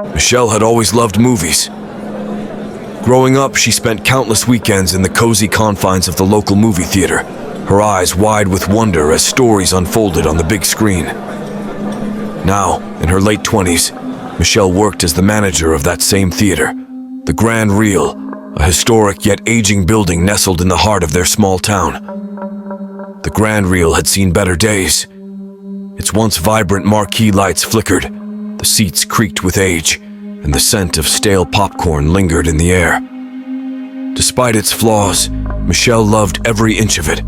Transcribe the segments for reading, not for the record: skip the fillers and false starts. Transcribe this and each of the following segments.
Michelle had always loved movies. Growing up, she spent countless weekends in the cozy confines of the local movie theater, her eyes wide with wonder as stories unfolded on the big screen. Now, in her late 20s, Michelle worked as the manager of that same theater, the Grand Reel, a historic yet aging building nestled in the heart of their small town. The Grand Reel had seen better days. Its once vibrant marquee lights flickered, the seats creaked with age, and the scent of stale popcorn lingered in the air. Despite its flaws, Michelle loved every inch of it.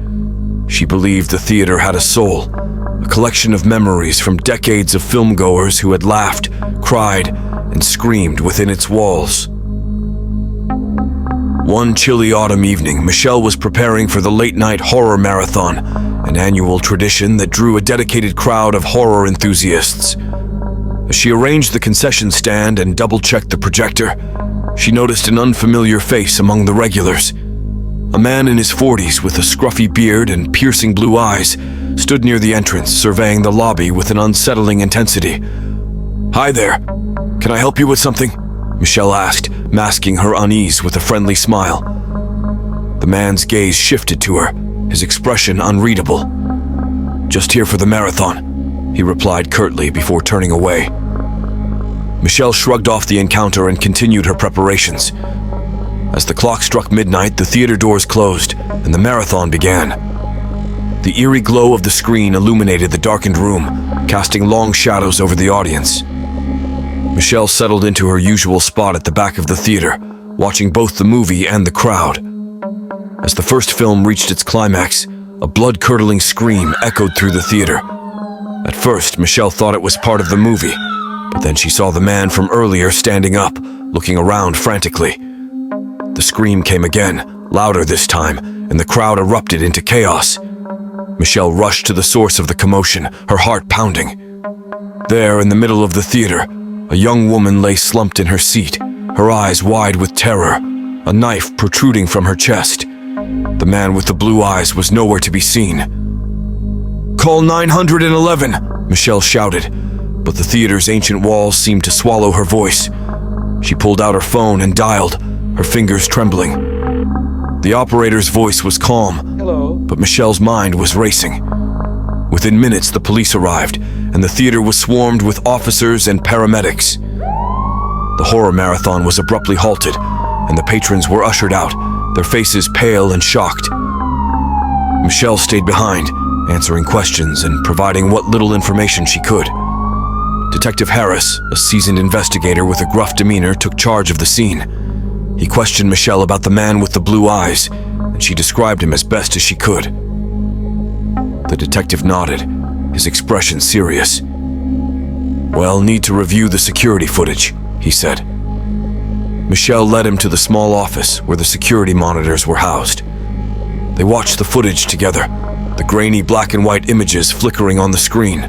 She believed the theater had a soul, a collection of memories from decades of filmgoers who had laughed, cried, and screamed within its walls. One chilly autumn evening, Michelle was preparing for the late-night horror marathon, an annual tradition that drew a dedicated crowd of horror enthusiasts. As she arranged the concession stand and double-checked the projector, she noticed an unfamiliar face among the regulars. A man in his 40s with a scruffy beard and piercing blue eyes stood near the entrance, surveying the lobby with an unsettling intensity. "Hi there. Can I help you with something?" Michelle asked, masking her unease with a friendly smile. The man's gaze shifted to her, his expression unreadable. "Just here for the marathon," he replied curtly before turning away. Michelle shrugged off the encounter and continued her preparations. As the clock struck midnight, the theater doors closed, and the marathon began. The eerie glow of the screen illuminated the darkened room, casting long shadows over the audience. Michelle settled into her usual spot at the back of the theater, watching both the movie and the crowd. As the first film reached its climax, a blood-curdling scream echoed through the theater. At first, Michelle thought it was part of the movie, but then she saw the man from earlier standing up, looking around frantically. The scream came again, louder this time, and the crowd erupted into chaos. Michelle rushed to the source of the commotion, her heart pounding. There, in the middle of the theater, a young woman lay slumped in her seat, her eyes wide with terror, a knife protruding from her chest. The man with the blue eyes was nowhere to be seen. "Call 911!" Michelle shouted, but the theater's ancient walls seemed to swallow her voice. She pulled out her phone and dialed, her fingers trembling. The operator's voice was calm, Hello. but Michelle's mind was racing. Within minutes, the police arrived, and the theater was swarmed with officers and paramedics. The horror marathon was abruptly halted, and the patrons were ushered out, their faces pale and shocked. Michelle stayed behind, answering questions and providing what little information she could. Detective Harris, a seasoned investigator with a gruff demeanor, took charge of the scene. He questioned Michelle about the man with the blue eyes, and she described him as best as she could. The detective nodded, his expression serious. "Well, need to review the security footage," he said. Michelle led him to the small office where the security monitors were housed. They watched the footage together, the grainy black and white images flickering on the screen.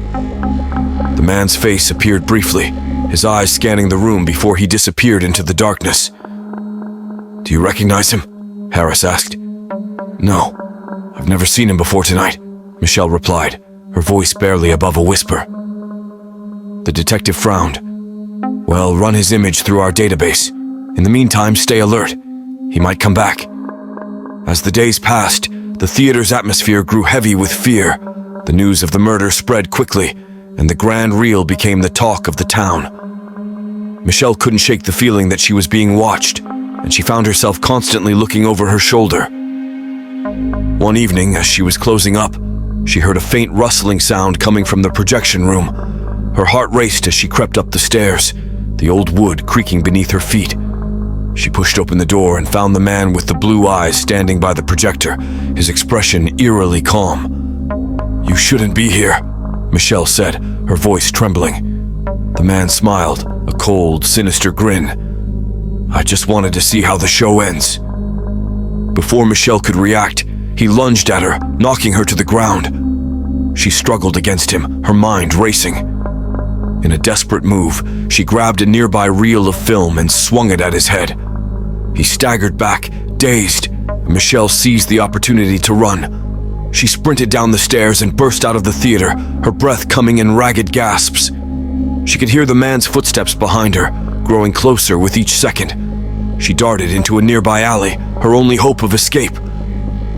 The man's face appeared briefly, his eyes scanning the room before he disappeared into the darkness. "Do you recognize him?" Harris asked. "No, I've never seen him before tonight," Michelle replied, her voice barely above a whisper. The detective frowned. "Well, run his image through our database. In the meantime, stay alert. He might come back." As the days passed, the theater's atmosphere grew heavy with fear. The news of the murder spread quickly, and the Grand Reel became the talk of the town. Michelle couldn't shake the feeling that she was being watched, and she found herself constantly looking over her shoulder. One evening, as she was closing up, she heard a faint rustling sound coming from the projection room. Her heart raced as she crept up the stairs, the old wood creaking beneath her feet. She pushed open the door and found the man with the blue eyes standing by the projector, his expression eerily calm. "You shouldn't be here," Michelle said, her voice trembling. The man smiled, a cold, sinister grin. "I just wanted to see how the show ends." Before Michelle could react, he lunged at her, knocking her to the ground. She struggled against him, her mind racing. In a desperate move, she grabbed a nearby reel of film and swung it at his head. He staggered back, dazed, and Michelle seized the opportunity to run. She sprinted down the stairs and burst out of the theater, her breath coming in ragged gasps. She could hear the man's footsteps behind her, growing closer with each second. She darted into a nearby alley, her only hope of escape.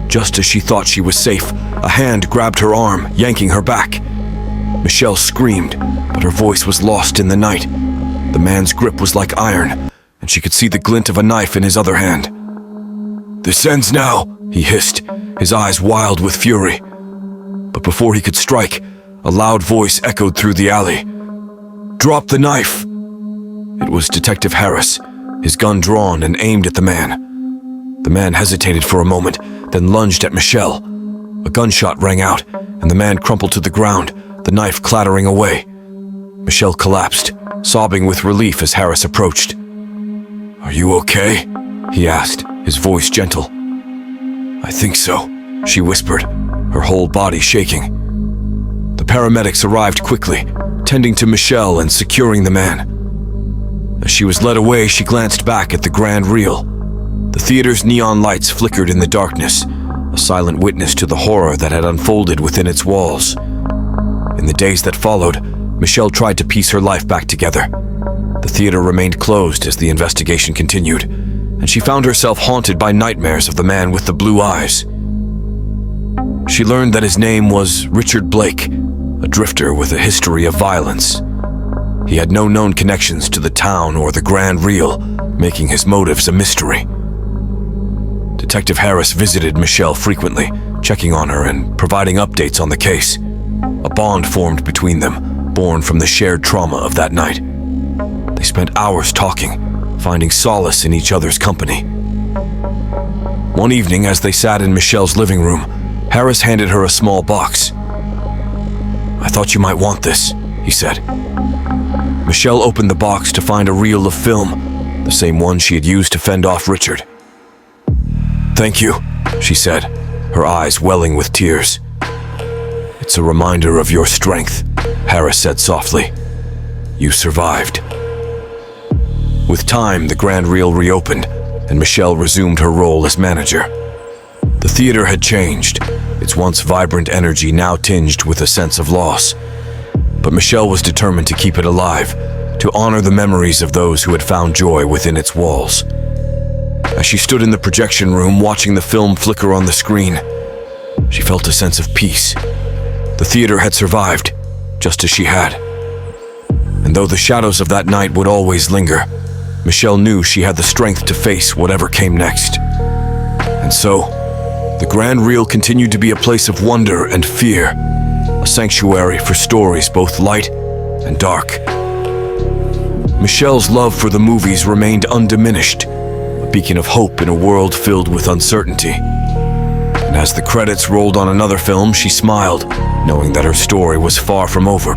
Just as she thought she was safe, a hand grabbed her arm, yanking her back. Michelle screamed, but her voice was lost in the night. The man's grip was like iron, and she could see the glint of a knife in his other hand. "This ends now," he hissed, his eyes wild with fury. But before he could strike, a loud voice echoed through the alley. "Drop the knife!" It was Detective Harris, his gun drawn and aimed at the man. The man hesitated for a moment, then lunged at Michelle. A gunshot rang out, and the man crumpled to the ground, the knife clattering away. Michelle collapsed, sobbing with relief as Harris approached. "Are you okay?" he asked, his voice gentle. "I think so," she whispered, her whole body shaking. The paramedics arrived quickly, tending to Michelle and securing the man. As she was led away, she glanced back at the grand reel. The theater's neon lights flickered in the darkness, a silent witness to the horror that had unfolded within its walls. In the days that followed, Michelle tried to piece her life back together. The theater remained closed as the investigation continued, and she found herself haunted by nightmares of the man with the blue eyes. She learned that his name was Richard Blake, a drifter with a history of violence. He had no known connections to the town or the grand reel, making his motives a mystery. Detective Harris visited Michelle frequently, checking on her and providing updates on the case. A bond formed between them, born from the shared trauma of that night. They spent hours talking, finding solace in each other's company. One evening, as they sat in Michelle's living room, Harris handed her a small box. "I thought you might want this," he said. Michelle opened the box to find a reel of film, the same one she had used to fend off Richard. "Thank you," she said, her eyes welling with tears. "It's a reminder of your strength," Harris said softly. "You survived." With time, the grand reel reopened, and Michelle resumed her role as manager. The theater had changed, its once vibrant energy now tinged with a sense of loss. But Michelle was determined to keep it alive, to honor the memories of those who had found joy within its walls. As she stood in the projection room watching the film flicker on the screen, she felt a sense of peace. The theater had survived, just as she had. And though the shadows of that night would always linger, Michelle knew she had the strength to face whatever came next. And so, the grand reel continued to be a place of wonder and fear, a sanctuary for stories both light and dark. Michelle's love for the movies remained undiminished, a beacon of hope in a world filled with uncertainty. And as the credits rolled on another film, she smiled, knowing that her story was far from over.